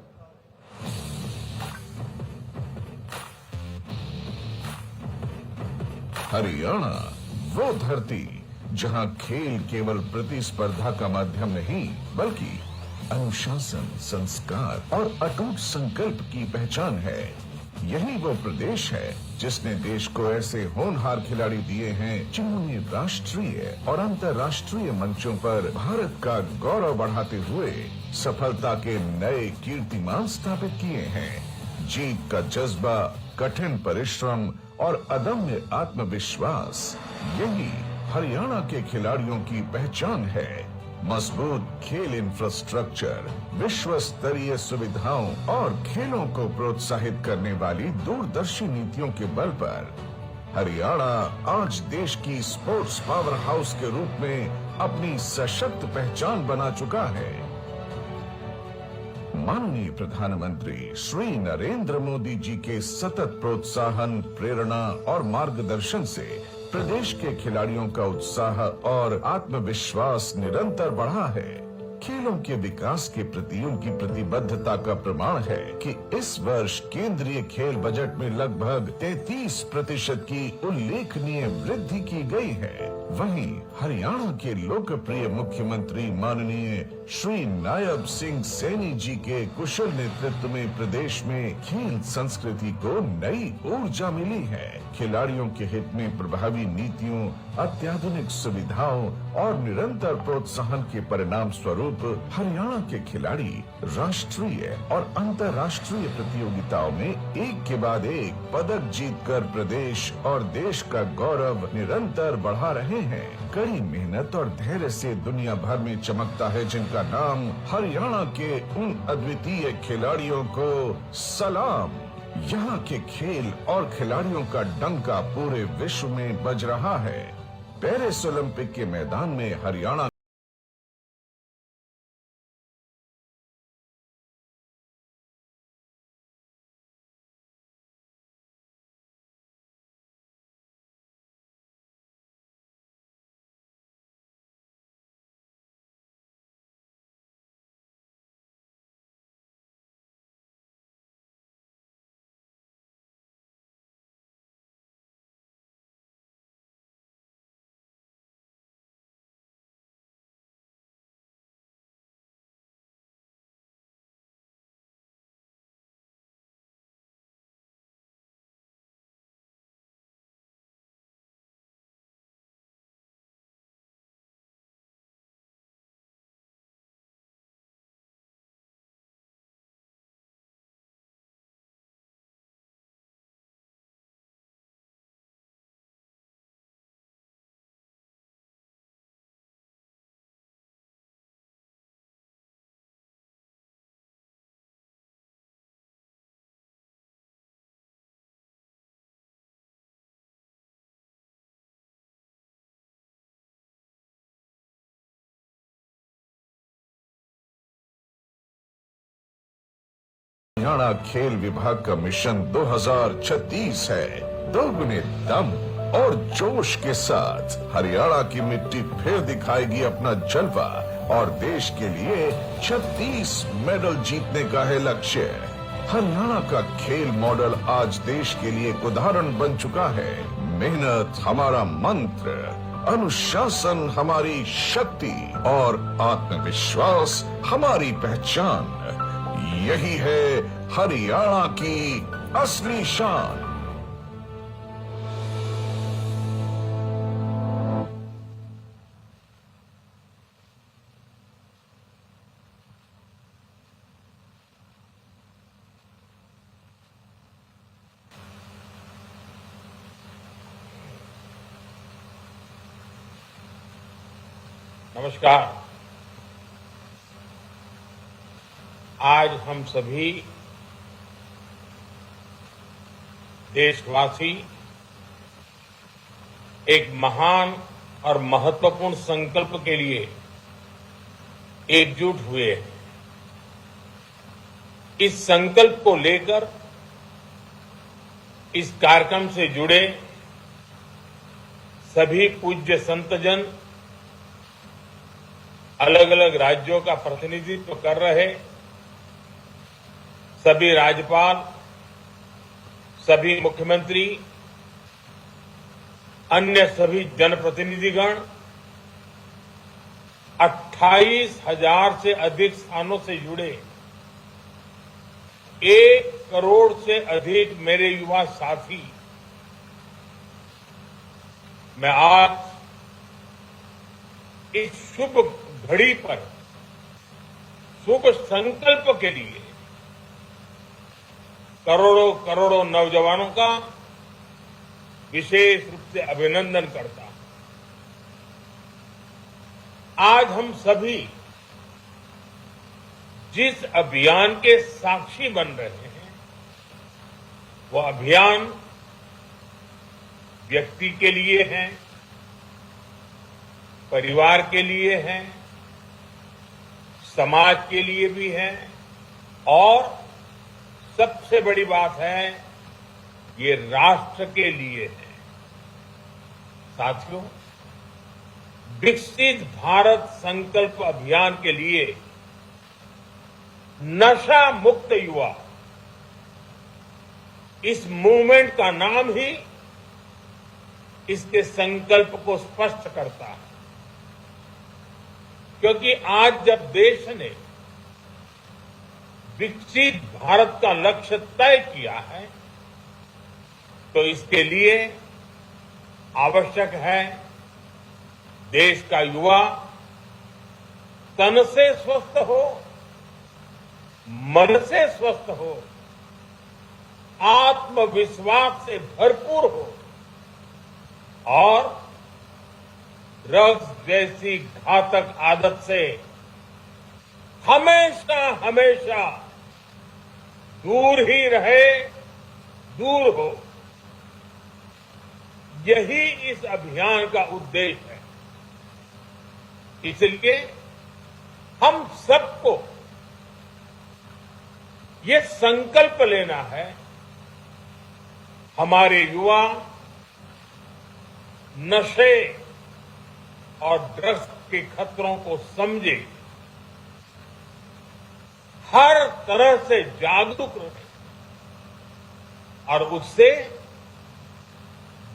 हरियाणा वो धरती जहां खेल केवल प्रतिस्पर्धा का माध्यम नहीं बल्कि अनुशासन, संस्कार और अटूट संकल्प की पहचान है। यही वो प्रदेश है जिसने देश को ऐसे होनहार खिलाड़ी दिए हैं जिन्होंने राष्ट्रीय और अंतर्राष्ट्रीय मंचों पर भारत का गौरव बढ़ाते हुए सफलता के नए कीर्तिमान स्थापित किए हैं। जीत का जज्बा, कठिन परिश्रम और अदम्य आत्मविश्वास, यही हरियाणा के खिलाड़ियों की पहचान है। मजबूत खेल इंफ्रास्ट्रक्चर, विश्व स्तरीय सुविधाओं और खेलों को प्रोत्साहित करने वाली दूरदर्शी नीतियों के बल पर हरियाणा आज देश की स्पोर्ट्स पावर हाउस के रूप में अपनी सशक्त पहचान बना चुका है। माननीय प्रधानमंत्री श्री नरेंद्र मोदी जी के सतत प्रोत्साहन, प्रेरणा और मार्गदर्शन से प्रदेश के खिलाड़ियों का उत्साह और आत्मविश्वास निरंतर बढ़ा है। खेलों के विकास के प्रति उनकी प्रतिबद्धता का प्रमाण है कि इस वर्ष केंद्रीय खेल बजट में लगभग 33% की उल्लेखनीय वृद्धि की गई है। वहीं हरियाणा के लोकप्रिय मुख्यमंत्री माननीय श्री नायब सिंह सैनी जी के कुशल नेतृत्व में प्रदेश में खेल संस्कृति को नई ऊर्जा मिली है। खिलाड़ियों के हित में प्रभावी नीतियों, अत्याधुनिक सुविधाओं और निरंतर प्रोत्साहन के परिणाम स्वरूप हरियाणा के खिलाड़ी राष्ट्रीय और अंतर्राष्ट्रीय प्रतियोगिताओं में एक के बाद एक पदक जीतकर प्रदेश और देश का गौरव निरंतर बढ़ा रहे हैं। कड़ी मेहनत और धैर्य से दुनिया भर में चमकता है जिनका नाम हरियाणा के उन अद्वितीय खिलाड़ियों को सलाम। यहाँ के खेल और खिलाड़ियों का डंका पूरे विश्व में बज रहा है। पेरिस ओलंपिक के मैदान में हरियाणा खेल विभाग का मिशन 2036 है। दोगुने दम और जोश के साथ हरियाणा की मिट्टी फिर दिखाएगी अपना जलवा और देश के लिए 36 मेडल जीतने का है लक्ष्य। हरियाणा का खेल मॉडल आज देश के लिए एक उदाहरण बन चुका है। मेहनत हमारा मंत्र, अनुशासन हमारी शक्ति और आत्मविश्वास हमारी पहचान। यही है हरियाणा की असली शान। नमस्कार। आज हम सभी देशवासी एक महान और महत्वपूर्ण संकल्प के लिए एकजुट हुए हैं। इस संकल्प को लेकर इस कार्यक्रम से जुड़े सभी पूज्य संतजन, अलग अलग राज्यों का प्रतिनिधित्व कर रहे सभी राज्यपाल, सभी मुख्यमंत्री, अन्य सभी जनप्रतिनिधिगण, 28,000 से अधिक स्थानों से जुड़े 1 करोड़ से अधिक मेरे युवा साथी, मैं आज इस शुभ घड़ी पर शुभ संकल्प के लिए करोड़ों करोड़ों नौजवानों का विशेष रूप से अभिनंदन करता हूं। आज हम सभी जिस अभियान के साक्षी बन रहे हैं, वो अभियान व्यक्ति के लिए है, परिवार के लिए है, समाज के लिए भी है और सबसे बड़ी बात है, ये राष्ट्र के लिए है। साथियों, विकसित भारत संकल्प अभियान के लिए नशा मुक्त युवा, इस मूवमेंट का नाम ही इसके संकल्प को स्पष्ट करता है। क्योंकि आज जब देश ने विकसित भारत का लक्ष्य तय किया है, तो इसके लिए आवश्यक है देश का युवा तन से स्वस्थ हो, मन से स्वस्थ हो, आत्मविश्वास से भरपूर हो और ड्रग्स जैसी घातक आदत से हमेशा हमेशा दूर ही रहे, दूर हो। यही इस अभियान का उद्देश्य है। इसलिए हम सबको ये संकल्प लेना है, हमारे युवा नशे और ड्रग्स के खतरों को समझे, हर तरह से जागरूक रहे और उससे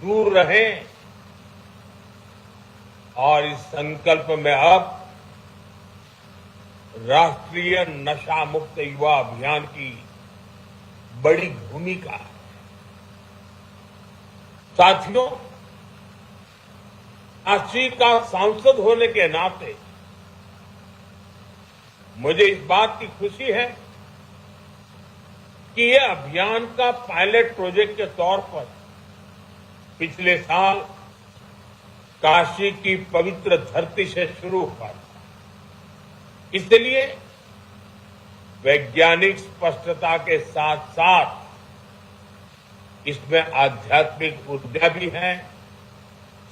दूर रहें। और इस संकल्प में अब राष्ट्रीय नशा मुक्त युवा अभियान की बड़ी भूमिका है। साथियों, काशी का सांसद होने के नाते मुझे इस बात की खुशी है कि यह अभियान का पायलट प्रोजेक्ट के तौर पर पिछले साल काशी की पवित्र धरती से शुरू हुआ। इसलिए वैज्ञानिक स्पष्टता के साथ साथ इसमें आध्यात्मिक ऊर्जा भी है,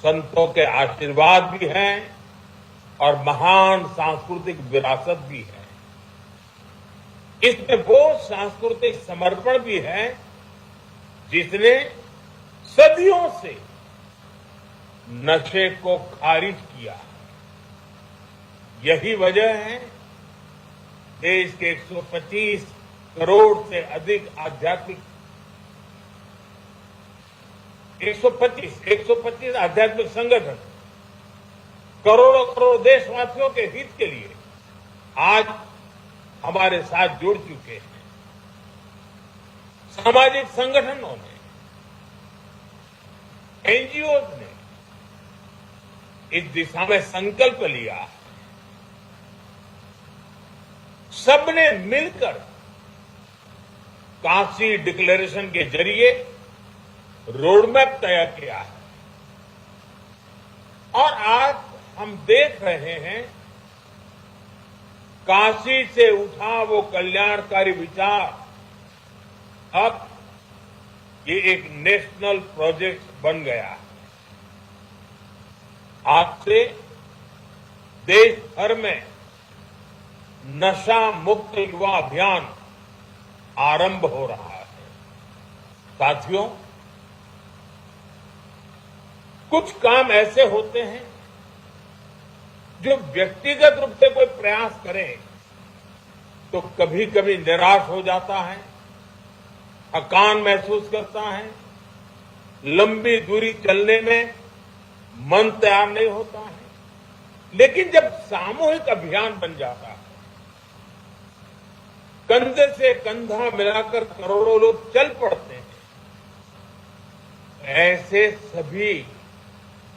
संतों के आशीर्वाद भी हैं और महान सांस्कृतिक विरासत भी है। इसमें वो सांस्कृतिक समर्पण भी है जिसने सदियों से नशे को खारिज किया। यही वजह है देश के 125 करोड़ से अधिक आध्यात्मिक 125 आध्यात्मिक संगठन करोड़ों करोड़ देशवासियों के हित के लिए आज हमारे साथ जुड़ चुके हैं। सामाजिक संगठनों ने, एनजीओज ने इस दिशा में संकल्प लिया। सबने मिलकर काशी डिक्लेरेशन के जरिए रोडमैप तैयार किया है और आज हम देख रहे हैं काशी से उठा वो कल्याणकारी विचार अब ये एक नेशनल प्रोजेक्ट बन गया है। आज से देश भर में नशा मुक्त युवा अभियान आरंभ हो रहा है। साथियों, कुछ काम ऐसे होते हैं जो व्यक्तिगत रूप से कोई प्रयास करे तो कभी कभी निराश हो जाता है, थकान महसूस करता है, लंबी दूरी चलने में मन तैयार नहीं होता है। लेकिन जब सामूहिक अभियान बन जाता है, कंधे से कंधा मिलाकर करोड़ों लोग चल पड़ते हैं, ऐसे सभी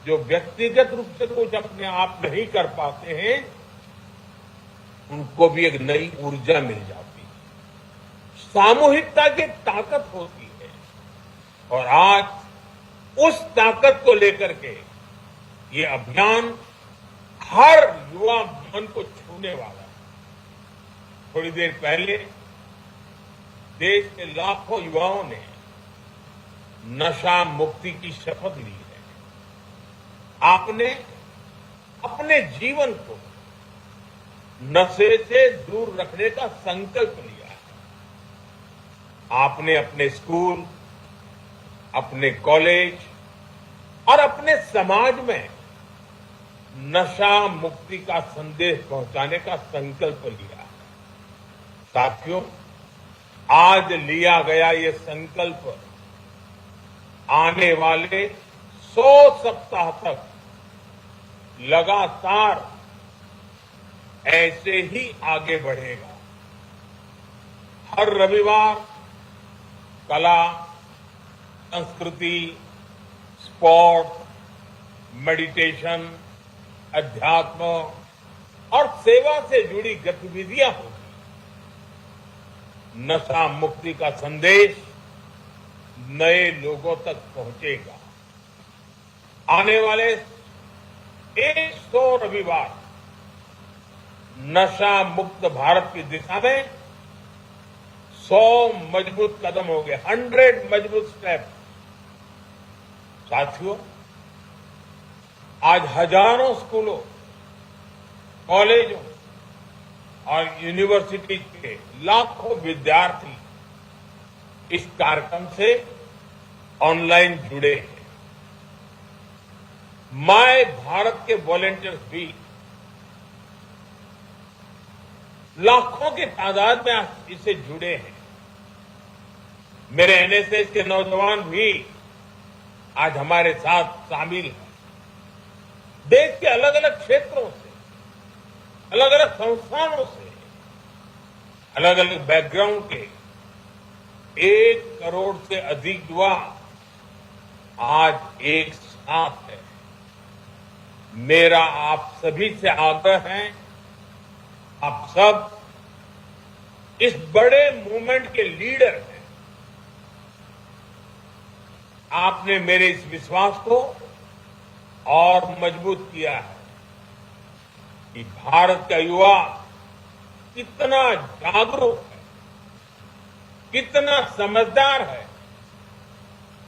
जो व्यक्तिगत रूप से कुछ अपने आप नहीं कर पाते हैं, उनको भी एक नई ऊर्जा मिल जाती है। सामूहिकता की ताकत होती है और आज उस ताकत को लेकर के ये अभियान हर युवा मन को छूने वाला है। थोड़ी देर पहले देश के लाखों युवाओं ने नशा मुक्ति की शपथ ली है। आपने अपने जीवन को नशे से दूर रखने का संकल्प लिया है। आपने अपने स्कूल, अपने कॉलेज और अपने समाज में नशा मुक्ति का संदेश पहुंचाने का संकल्प लिया। साथियों, आज लिया गया ये संकल्प आने वाले 100 सप्ताह तक लगातार ऐसे ही आगे बढ़ेगा। हर रविवार कला, संस्कृति, स्पोर्ट, मेडिटेशन, अध्यात्म और सेवा से जुड़ी गतिविधियां होगी। नशा मुक्ति का संदेश नए लोगों तक पहुंचेगा। आने वाले 100 रविवार नशा मुक्त भारत की दिशा में 100 मजबूत कदम हो गए, 100 मजबूत स्टेप। साथियों, आज हजारों स्कूलों, कॉलेजों और यूनिवर्सिटी के लाखों विद्यार्थी इस कार्यक्रम से ऑनलाइन जुड़े हैं। माय भारत के वॉलंटियर्स भी लाखों की तादाद में इससे जुड़े हैं। मेरे एनएसएस के नौजवान भी आज हमारे साथ शामिल हैं। देश के अलग अलग क्षेत्रों से, अलग अलग संस्थानों से, अलग अलग बैकग्राउंड के 1 करोड़ से अधिक युवा आज एक साथ है। मेरा आप सभी से आग्रह है, आप सब इस बड़े मूवमेंट के लीडर हैं। आपने मेरे इस विश्वास को और मजबूत किया है कि भारत का युवा कितना जागरूक है, कितना समझदार है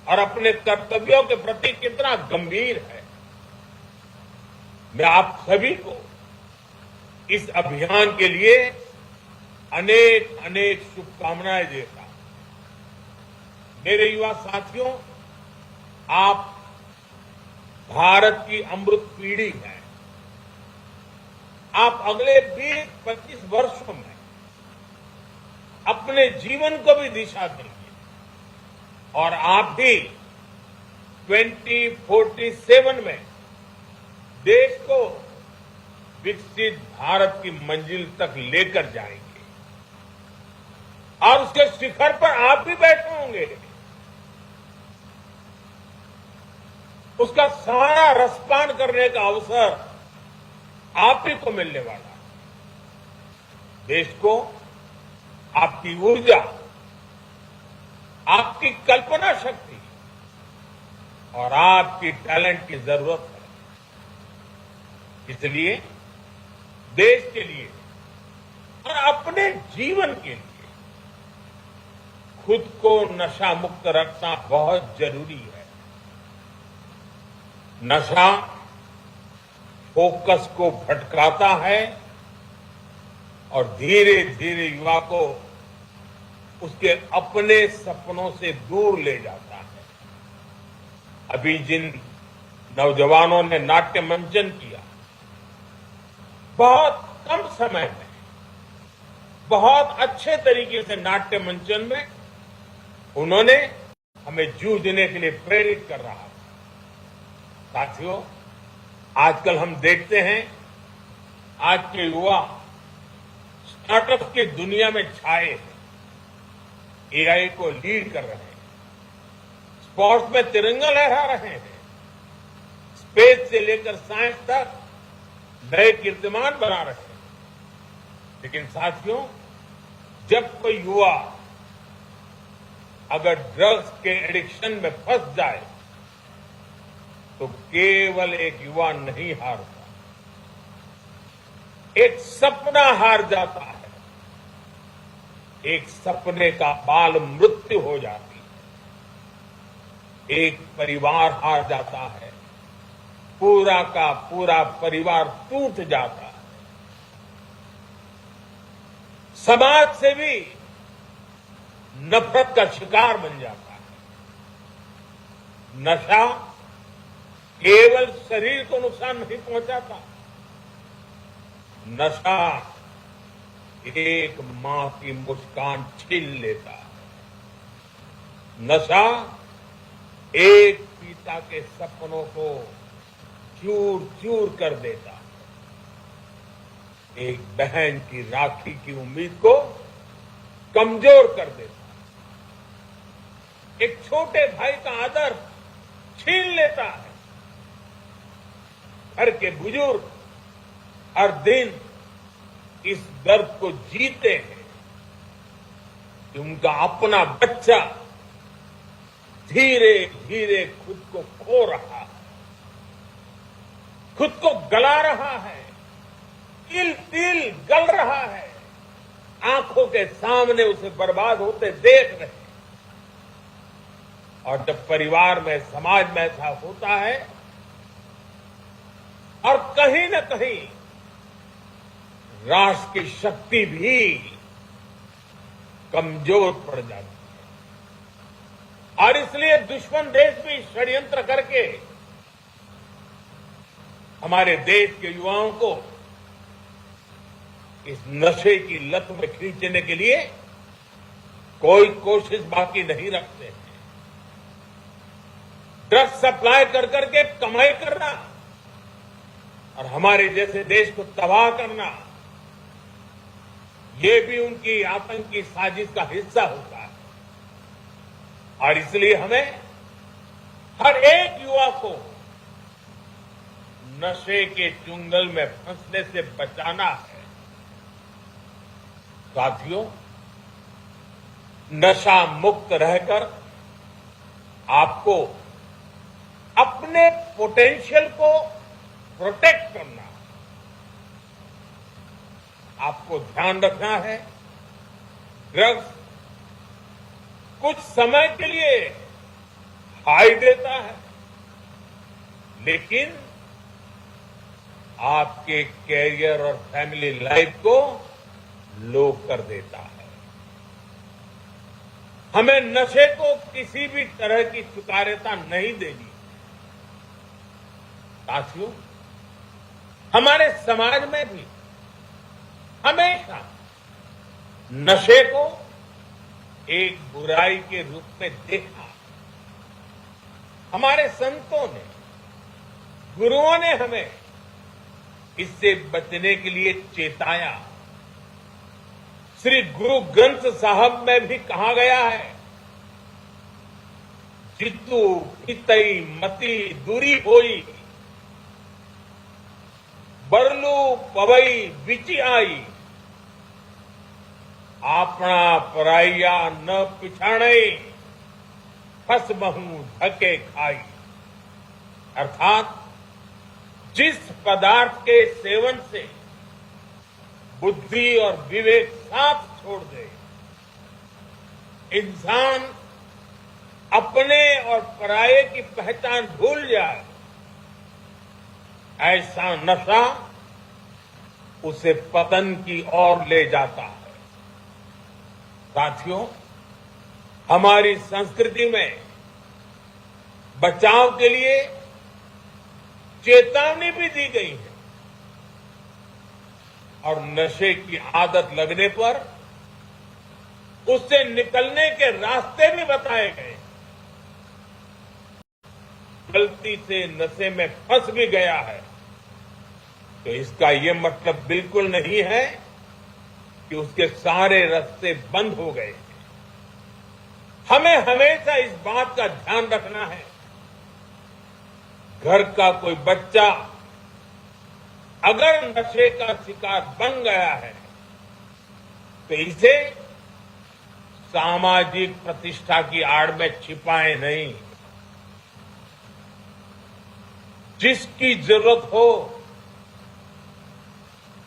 और अपने कर्तव्यों के प्रति कितना गंभीर है। मैं आप सभी को इस अभियान के लिए अनेक अनेक शुभकामनाएं देता हूं। मेरे युवा साथियों, आप भारत की अमृत पीढ़ी है। आप अगले 20-25 वर्षों में अपने जीवन को भी दिशा देंगे और आप भी 2047 में देश को विकसित भारत की मंजिल तक लेकर जाएंगे और उसके शिखर पर आप भी बैठे होंगे। उसका सारा रसपान करने का अवसर आप ही को मिलने वाला है। देश को आपकी ऊर्जा, आपकी कल्पना शक्ति और आपकी टैलेंट की जरूरत है। इसलिए देश के लिए और अपने जीवन के लिए खुद को नशा मुक्त रखना बहुत जरूरी है। नशा फोकस को भटकाता है और धीरे धीरे युवा को उसके अपने सपनों से दूर ले जाता है। अभी जिन नौजवानों ने नाट्य मंचन किया, बहुत कम समय में बहुत अच्छे तरीके से नाट्य मंचन में उन्होंने हमें जूझने के लिए प्रेरित कर रहा है। साथियों, आजकल हम देखते हैं आज के युवा स्टार्टअप की दुनिया में छाए हैं, एआई को लीड कर रहे हैं, स्पोर्ट्स में तिरंगा लहरा रहे हैं, स्पेस से लेकर साइंस तक नए कीर्तिमान बना रहे हैं। लेकिन साथियों, जब कोई युवा अगर ड्रग्स के एडिक्शन में फंस जाए तो केवल एक युवा नहीं हारता, एक सपना हार जाता है, एक सपने का बाल मृत्यु हो जाती है, एक परिवार हार जाता है, पूरा का पूरा परिवार टूट जाता है, समाज से भी नफरत का शिकार बन जाता है। नशा केवल शरीर को नुकसान नहीं पहुंचाता, नशा एक मां की मुस्कान छीन लेता है। नशा एक पिता के सपनों को चूर चूर कर देता, एक बहन की राखी की उम्मीद को कमजोर कर देता, एक छोटे भाई का आदर छीन लेता है। घर के बुजुर्ग हर दिन इस दर्द को जीते हैं कि उनका अपना बच्चा धीरे धीरे खुद को खो रहा है, खुद को गला रहा है, तिल तिल गल रहा है, आंखों के सामने उसे बर्बाद होते देख रहे हैं। और जब परिवार में, समाज में ऐसा होता है और कहीं न कहीं राष्ट्र की शक्ति भी कमजोर पड़ जाती है। और इसलिए दुश्मन देश भी षड्यंत्र करके हमारे देश के युवाओं को इस नशे की लत में खींचने के लिए कोई कोशिश बाकी नहीं रखते हैं। ड्रग्स सप्लाई कर करके कमाई करना और हमारे जैसे देश को तबाह करना, ये भी उनकी आतंकी साजिश का हिस्सा होता है। और इसलिए हमें हर एक युवा को नशे के चुंगल में फंसने से बचाना है। साथियों, नशा मुक्त रहकर आपको अपने पोटेंशियल को प्रोटेक्ट करना, आपको ध्यान रखना है। ड्रग्स कुछ समय के लिए हाई देता है, लेकिन आपके कैरियर और फैमिली लाइफ को लो कर देता है। हमें नशे को किसी भी तरह की स्वीकार्यता नहीं देनी। साथियों, हमारे समाज में भी हमेशा नशे को एक बुराई के रूप में देखा। हमारे संतों ने, गुरुओं ने हमें इससे बचने के लिए चेताया। श्री गुरु ग्रंथ साहब में भी कहा गया है, जितु पितई मति दूरी होई, बरलू पवई बिची आई, आपना पराइया न पिछाणे, फस महू धके खाई। अर्थात जिस पदार्थ के सेवन से बुद्धि और विवेक साथ छोड़ दे, इंसान अपने और पराये की पहचान भूल जाए, ऐसा नशा उसे पतन की ओर ले जाता है। साथियों, हमारी संस्कृति में बचाव के लिए चेतावनी भी दी गई है और नशे की आदत लगने पर उससे निकलने के रास्ते भी बताए गए। गलती से नशे में फंस भी गया है तो इसका ये मतलब बिल्कुल नहीं है कि उसके सारे रास्ते बंद हो गए। हमें हमेशा इस बात का ध्यान रखना है, घर का कोई बच्चा अगर नशे का शिकार बन गया है तो इसे सामाजिक प्रतिष्ठा की आड़ में छिपाए नहीं। जिसकी जरूरत हो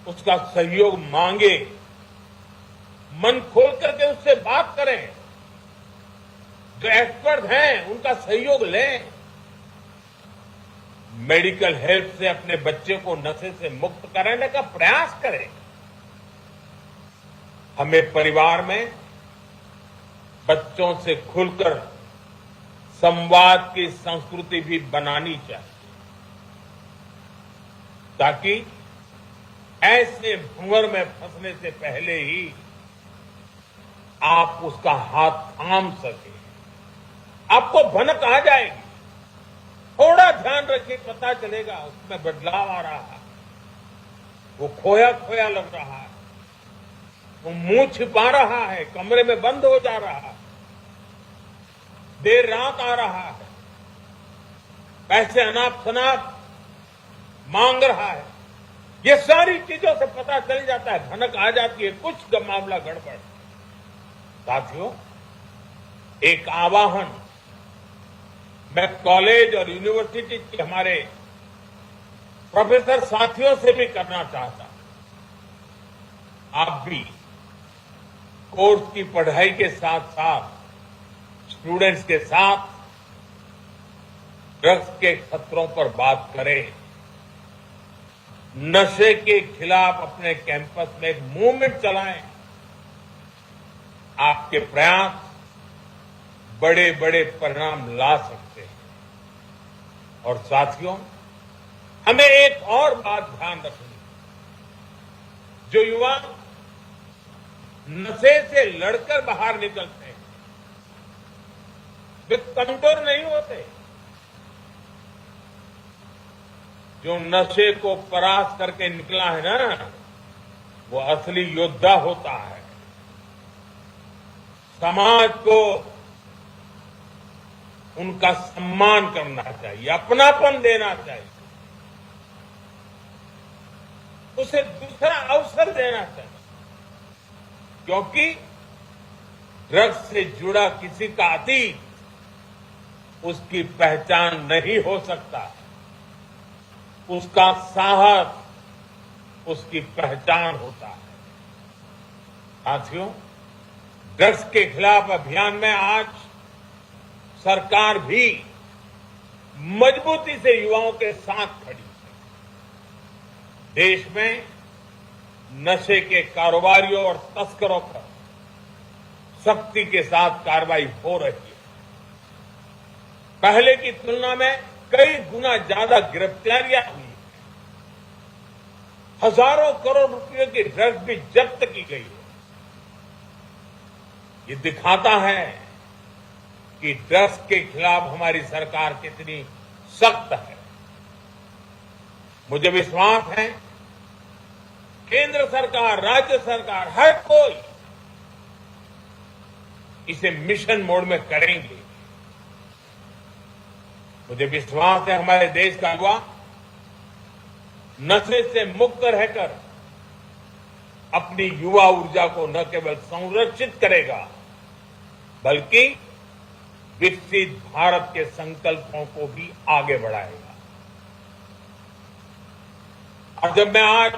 उसका सहयोग मांगे, मन खोल करके उससे बात करें, जो एक्सपर्ट हैं उनका सहयोग लें, मेडिकल हेल्प से अपने बच्चे को नशे से मुक्त कराने का प्रयास करें। हमें परिवार में बच्चों से खुलकर संवाद की संस्कृति भी बनानी चाहिए। ताकि ऐसे भंवर में फंसने से पहले ही आप उसका हाथ थाम सके। आपको भनक आ जाएगी, थोड़ा ध्यान रखिए, पता चलेगा उसमें बदलाव आ रहा है, वो खोया खोया लग रहा है, वो मुंह छिपा रहा है, कमरे में बंद हो जा रहा है, देर रात आ रहा है, पैसे अनाप शनाप मांग रहा है। ये सारी चीजों से पता चल जाता है, भनक आ जाती है, कुछ मामला गड़बड़। साथियों, एक आवाहन मैं कॉलेज और यूनिवर्सिटी के हमारे प्रोफेसर साथियों से भी करना चाहता हूं। आप भी कोर्स की पढ़ाई के साथ साथ स्टूडेंट्स के साथ ड्रग्स के खतरों पर बात करें। नशे के खिलाफ अपने कैंपस में एक मूवमेंट चलाएं। आपके प्रयास बड़े बड़े परिणाम ला सकते हैं। और साथियों, हमें एक और बात ध्यान रखनी, जो युवा नशे से लड़कर बाहर निकलते हैं वे कमजोर नहीं होते। जो नशे को परास्त करके निकला है ना, वो असली योद्धा होता है। समाज को उनका सम्मान करना चाहिए, अपनापन देना चाहिए, उसे दूसरा अवसर देना चाहिए, क्योंकि ड्रग्स से जुड़ा किसी का अतीत उसकी पहचान नहीं हो सकता। उसका साहस उसकी पहचान होता है। साथियों, ड्रग्स के खिलाफ अभियान में आज सरकार भी मजबूती से युवाओं के साथ खड़ी है। देश में नशे के कारोबारियों और तस्करों पर सख्ती के साथ कार्रवाई हो रही है। पहले की तुलना में कई गुना ज्यादा गिरफ्तारियां हुई, हजारों करोड़ रुपए की ड्रग्स भी जब्त की गई है। ये दिखाता है कि ड्रग्स के खिलाफ हमारी सरकार कितनी सख्त है। मुझे विश्वास है केंद्र सरकार, राज्य सरकार, हर कोई इसे मिशन मोड में करेंगे। मुझे विश्वास है हमारे देश का युवा नशे से मुक्त रहकर अपनी युवा ऊर्जा को न केवल संरक्षित करेगा, बल्कि विकसित भारत के संकल्पों को भी आगे बढ़ाएगा। और जब मैं आज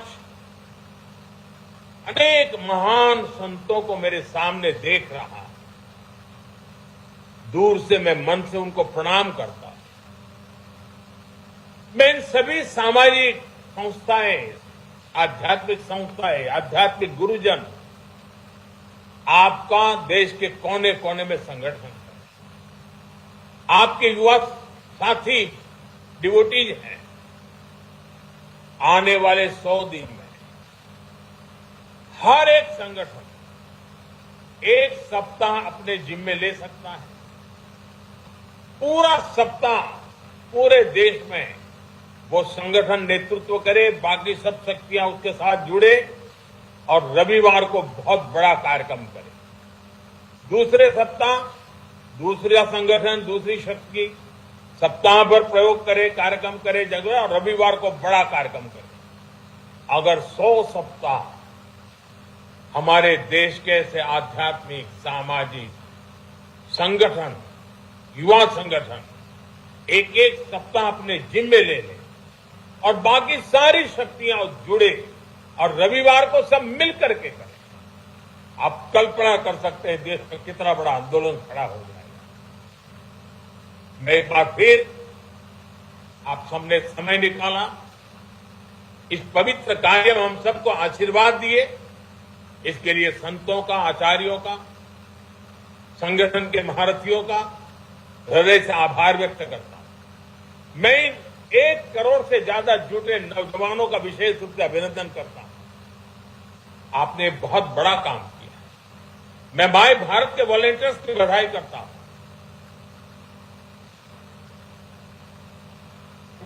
अनेक महान संतों को मेरे सामने देख रहा, दूर से मैं मन से उनको प्रणाम करता। मैं इन सभी सामाजिक संस्थाएं, आध्यात्मिक संस्थाएं, आध्यात्मिक गुरुजन, आपका देश के कोने कोने में संगठन है, आपके युवा साथी डिवोटीज हैं। आने वाले 100 दिन में हर एक संगठन एक सप्ताह अपने जिम्मे ले सकता है। पूरा सप्ताह पूरे देश में वो संगठन नेतृत्व करे, बाकी सब शक्तियां उसके साथ जुड़े और रविवार को बहुत बड़ा कार्यक्रम करे। दूसरे सप्ताह दूसरा संगठन, दूसरी शक्ति सप्ताह भर प्रयोग करे, कार्यक्रम करे जगह, और रविवार को बड़ा कार्यक्रम करे। अगर 100 सप्ताह हमारे देश के ऐसे आध्यात्मिक, सामाजिक संगठन, युवा संगठन एक एक सप्ताह अपने जिम्मे ले लें और बाकी सारी शक्तियां जुड़े और रविवार को सब मिल करके करें, आप कल्पना कर सकते हैं देश में कितना बड़ा आंदोलन खड़ा हो जाएगा। मैं एक बार फिर आप सबने समय निकाला, इस पवित्र कार्य में हम सबको आशीर्वाद दिए, इसके लिए संतों का, आचार्यों का, संगठन के महारथियों का हृदय से आभार व्यक्त करता हूं। मैं 1 करोड़ से ज्यादा जुटे नौजवानों का विशेष रूप से अभिनंदन करता हूं। आपने बहुत बड़ा काम किया। मैं माय भारत के वॉलंटियर्स की बधाई करता हूं।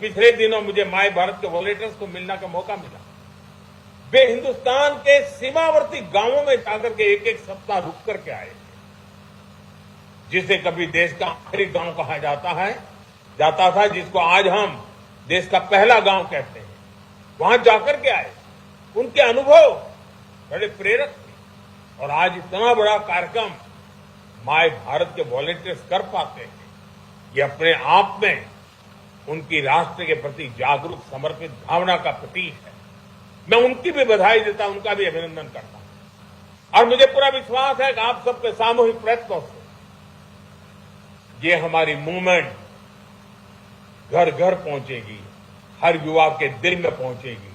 पिछले दिनों मुझे माय भारत के वॉलंटियर्स को मिलने का मौका मिला। वे हिंदुस्तान के सीमावर्ती गांवों में जाकर के एक सप्ताह रुक करके आए, जिसे कभी देश का आखिरी गांव कहा जाता था, जिसको आज हम देश का पहला गांव कहते हैं। वहां जाकर के आए, उनके अनुभव बड़े प्रेरक थे। और आज इतना बड़ा कार्यक्रम माय भारत के वॉलंटियर्स कर पाते हैं, ये अपने आप में उनकी राष्ट्र के प्रति जागरूक समर्पित भावना का प्रतीक है। मैं उनकी भी बधाई देता हूं, उनका भी अभिनंदन करता हूं। और मुझे पूरा विश्वास है कि आप सबके सामूहिक प्रयत्नों से ये हमारी मूवमेंट घर घर पहुंचेगी, हर युवा के दिल में पहुंचेगी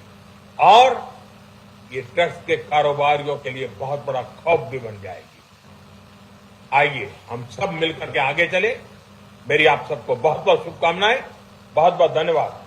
और ये ड्रग्स के कारोबारियों के लिए बहुत बड़ा खौफ भी बन जाएगी। आइए हम सब मिलकर के आगे चले। मेरी आप सबको बहुत बहुत शुभकामनाएं, बहुत बहुत धन्यवाद।